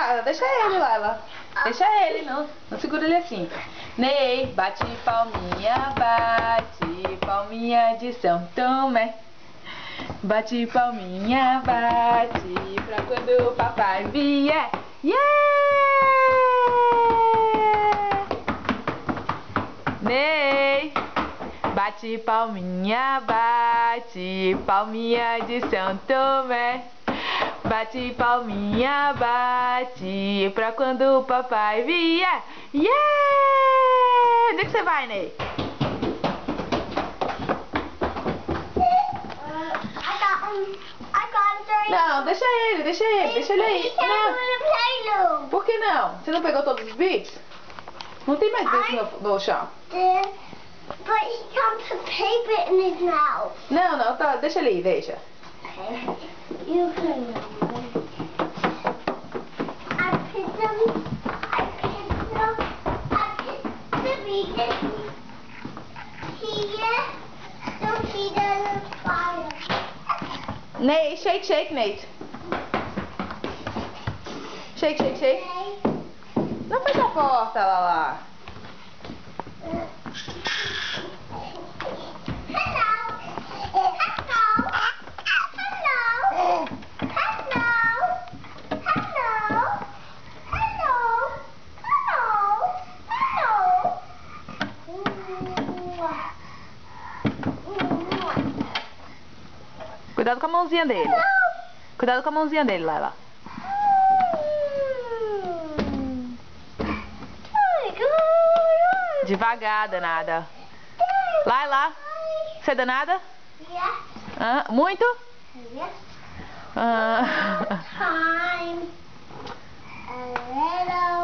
Laila, deixa ele, Laila. Deixa ele, não segura ele assim. Ney, bate palminha de São Tomé. Bate palminha, bate, pra quando o papai vier. Yeah! Ney, bate palminha de São Tomé. Bate palminha, bate, pra quando o papai vier. Yeah! Onde é que você vai, Ney? Não, deixa ele aí. Não. Por que não? Você não pegou todos os bits? Não tem mais bits no chão. But he can't put paper in his mouth. Não, tá, deixa ele aí, deixa. Okay. You can. I put the beacon here. Don't be the fire. Nate, shake, Nate. Shake. Okay. Não fecha a porta, Lala. Cuidado com a mãozinha dele. Cuidado com a mãozinha dele, Laila. Devagar, danada. Laila, você é danada? Yes. Muito? Yes. Ah. Time. A little.